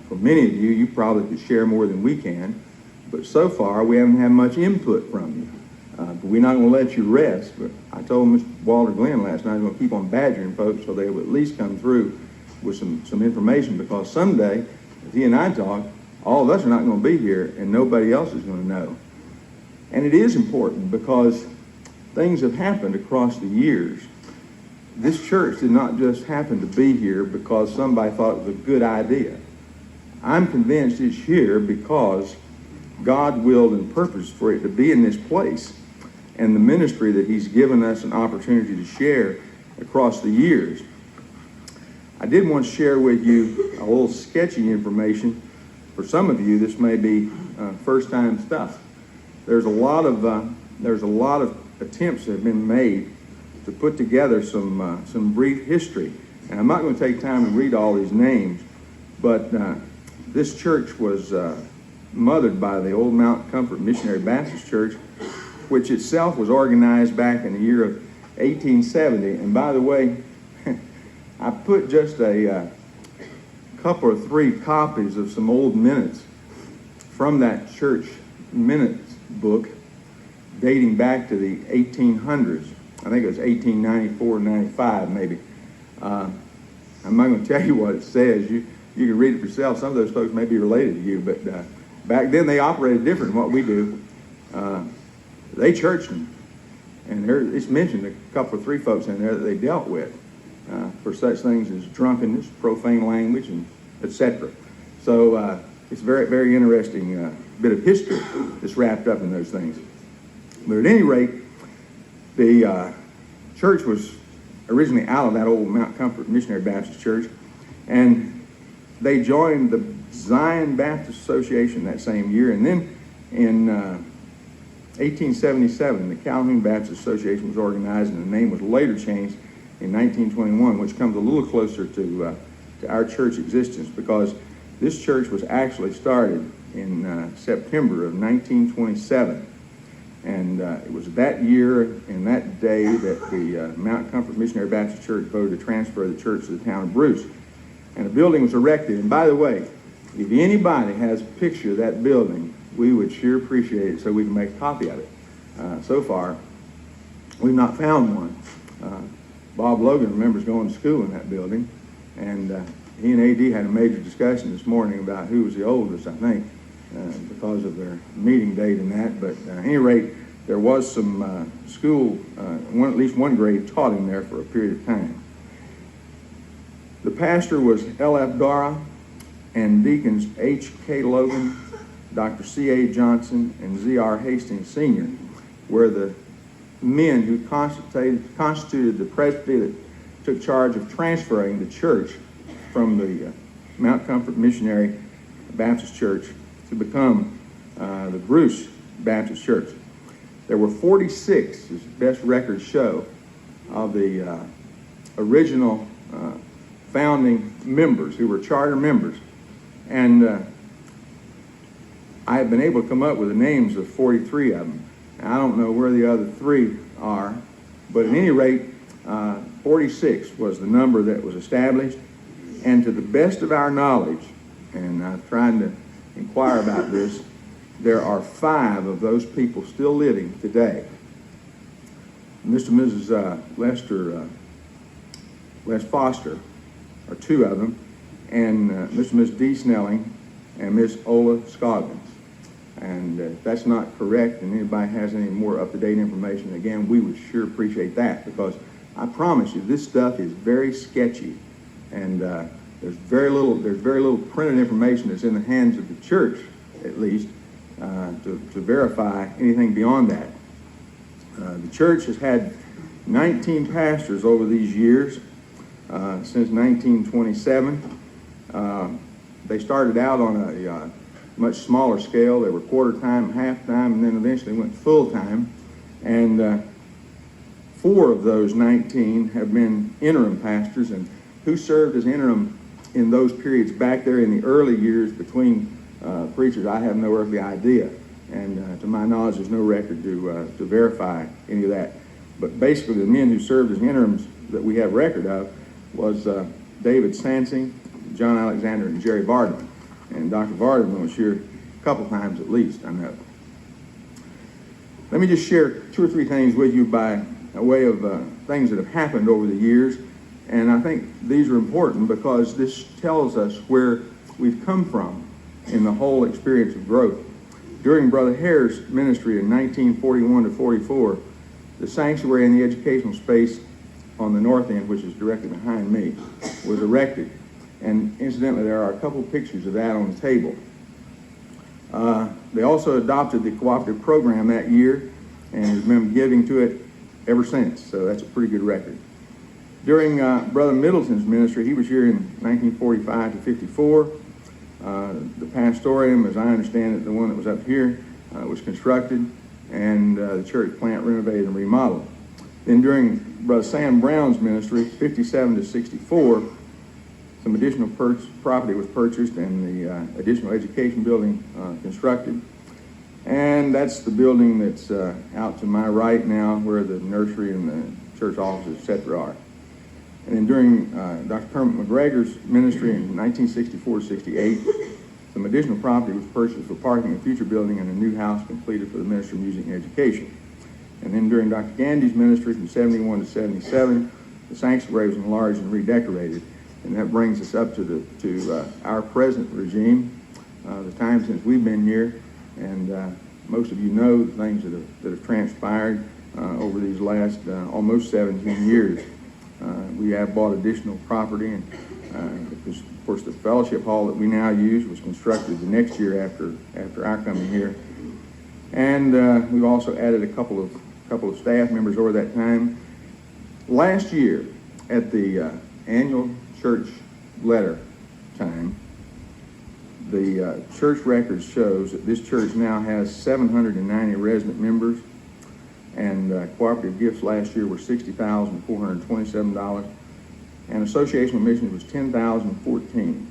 For many of you, you probably could share more than we can, but so far we haven't had much input from you. But we're not going to let you rest. But I told Mr. Walter Glenn last night I'm going to keep on badgering folks so they will at least come through with some information, because someday, as he and I talk, all of us are not going to be here and nobody else is going to know. And it is important because things have happened across the years. This church did not just happen to be here because somebody thought it was a good idea. I'm convinced it's here because God willed and purposed for it to be in this place, and the ministry that he's given us an opportunity to share across the years. I did want to share with you a little sketchy information. For some of you, this may be first-time stuff. There's a lot of attempts that have been made to put together some brief history, and I'm not going to take time to read all these names, but this church was mothered by the old Mount Comfort Missionary Baptist Church, which itself was organized back in the year of 1870. And by the way, I put just a couple or three copies of some old minutes from that church minutes book dating back to the 1800s. I think it was 1894, 95 maybe. I'm not going to tell you what it says. You can read it yourself. Some of those folks may be related to you, but back then they operated different than what we do. They churched them, and it's mentioned a couple or three folks in there that they dealt with for such things as drunkenness, profane language, and etc. So it's a very, very interesting bit of history that's wrapped up in those things. But at any rate, the church was originally out of that old Mount Comfort Missionary Baptist Church, and they joined the Zion Baptist Association that same year. And then in 1877, the Calhoun Baptist Association was organized, and the name was later changed in 1921, which comes a little closer to our church existence, because this church was actually started in September of 1927. And it was that year and that day that the Mount Comfort Missionary Baptist Church voted to transfer the church to the town of Bruce. And a building was erected. And by the way, if anybody has a picture of that building, we would sure appreciate it so we can make a copy of it. So far, we've not found one. Bob Logan remembers going to school in that building, and he and A.D. had a major discussion this morning about who was the oldest, I think, because of their meeting date and that. But at any rate, there was some school, at least one grade taught in there for a period of time. The pastor was L.F. Dara, and deacons H.K. Logan, Dr. C.A. Johnson, and Z.R. Hastings Sr. were the men who constituted the presbytery that took charge of transferring the church from the Mount Comfort Missionary Baptist Church to become the Bruce Baptist Church. There were 46, as best records show, of the original founding members who were charter members. And I have been able to come up with the names of 43 of them. I don't know where the other three are, but at any rate, 46 was the number that was established. And to the best of our knowledge, and I'm trying to inquire about this, there are 5 of those people still living today. Mr. and Mrs. Lester Les Foster are 2 of them, and Mr. and Mrs. D. Snelling and Miss Ola Scoggins. And if that's not correct and anybody has any more up-to-date information, again, we would sure appreciate that, because I promise you this stuff is very sketchy, and there's very little printed information that's in the hands of the church, at least, to verify anything beyond that. The church has had 19 pastors over these years, since 1927. They started out on a much smaller scale. They were quarter-time, half-time, and then eventually went full-time. And 4 of those 19 have been interim pastors, and who served as interim in those periods back there in the early years between preachers, I have no earthly idea. And to my knowledge, there's no record to verify any of that. But basically, the men who served as interims that we have record of was David Sansing, John Alexander and Jerry Vardaman. And Dr. Vardaman was here a couple times at least, I know. Let me just share 2 or 3 things with you by way of things that have happened over the years. And I think these are important because this tells us where we've come from in the whole experience of growth. During Brother Hare's ministry in 1941 to 44, the sanctuary in the educational space on the north end, which is directly behind me, was erected. And incidentally, there are a couple pictures of that on the table. They also adopted the cooperative program that year and has been giving to it ever since. So that's a pretty good record. During Brother Middleton's ministry, he was here in 1945 to 54. The pastorium, as I understand it, the one that was up here, was constructed, and the church plant renovated and remodeled. Then during Brother Sam Brown's ministry, 57 to 64, some additional property was purchased and the additional education building constructed. And that's the building that's out to my right now, where the nursery and the church offices, etc. are. And then during Dr. Kermit McGregor's ministry in 1964-68, some additional property was purchased for parking a future building and a new house completed for the Ministry of Music and Education. And then during Dr. Gandy's ministry from 71 to 77, the sanctuary was enlarged and redecorated. And that brings us up to our present regime, the time since we've been here. And most of you know the things that have transpired over these last almost 17 years. We have bought additional property, and of course the fellowship hall that we now use was constructed the next year after our coming here. And we've also added a couple of staff members over that time. Last year, at the annual church letter time, the church records shows that this church now has 790 resident members, and cooperative gifts last year were $60,427, and associational missions was $10,014.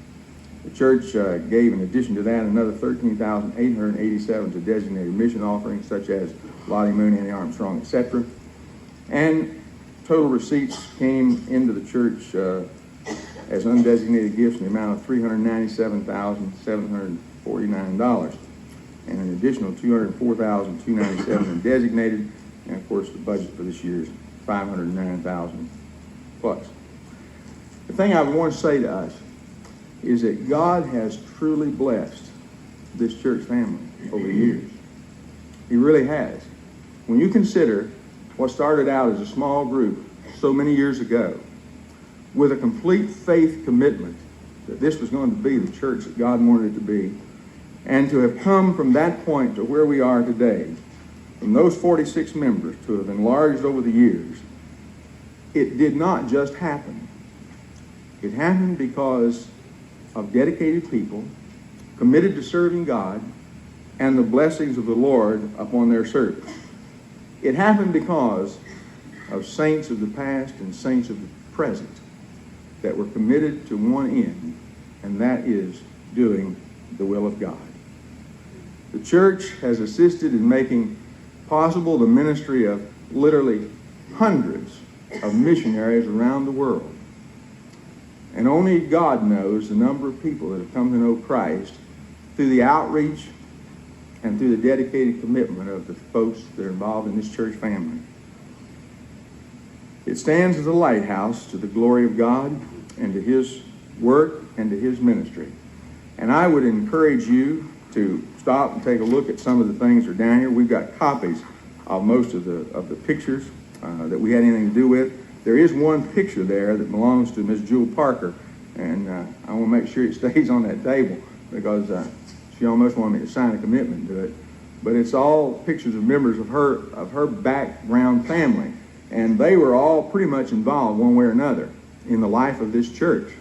The church gave, in addition to that, another $13,887 to designated mission offerings such as Lottie Moon, Annie Armstrong, etc. And total receipts came into the church as undesignated gifts in the amount of $397,749, and an additional $204,297 in designated. And of course, the budget for this year is $509,000 plus. The thing I want to say to us is that God has truly blessed this church family over the years. He really has. When you consider what started out as a small group so many years ago, with a complete faith commitment that this was going to be the church that God wanted it to be, and to have come from that point to where we are today, from those 46 members to have enlarged over the years, it did not just happen. It happened because of dedicated people committed to serving God and the blessings of the Lord upon their service. It happened because of saints of the past and saints of the present that were committed to one end, and that is doing the will of God. The church has assisted in making possible the ministry of literally hundreds of missionaries around the world. And only God knows the number of people that have come to know Christ through the outreach and through the dedicated commitment of the folks that are involved in this church family. It stands as a lighthouse to the glory of God and to His work and to His ministry. And I would encourage you to stop and take a look at some of the things that are down here. We've got copies of most of the pictures that we had anything to do with. There is one picture there that belongs to Miss Jewel Parker, and I want to make sure it stays on that table because she almost wanted me to sign a commitment to it. But it's all pictures of members of her background family, and they were all pretty much involved one way or another in the life of this church.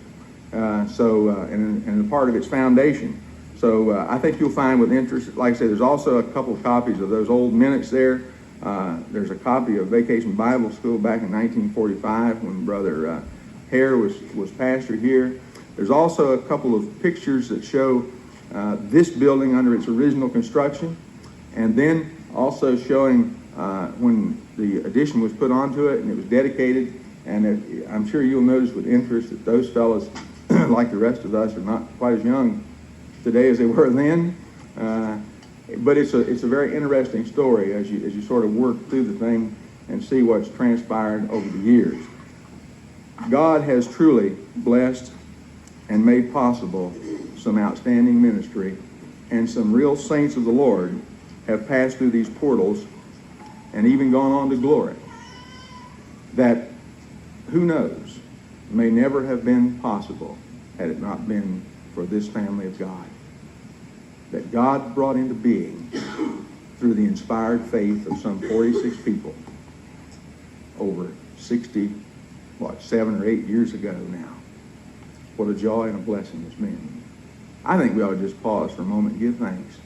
And a part of its foundation. So I think you'll find with interest, like I said, there's also a couple of copies of those old minutes there. There's a copy of Vacation Bible School back in 1945 when Brother Hare was pastor here. There's also a couple of pictures that show this building under its original construction, and then also showing when the addition was put onto it and it was dedicated. And I'm sure you'll notice with interest that those fellows like the rest of us, are not quite as young today as they were then. But it's a very interesting story as you sort of work through the thing and see what's transpired over the years. God has truly blessed and made possible some outstanding ministry, and some real saints of the Lord have passed through these portals and even gone on to glory that, who knows, may never have been possible had it not been for this family of God, that God brought into being through the inspired faith of some 46 people over 7 or 8 years ago now. What a joy and a blessing it's been. I think we ought to just pause for a moment and give thanks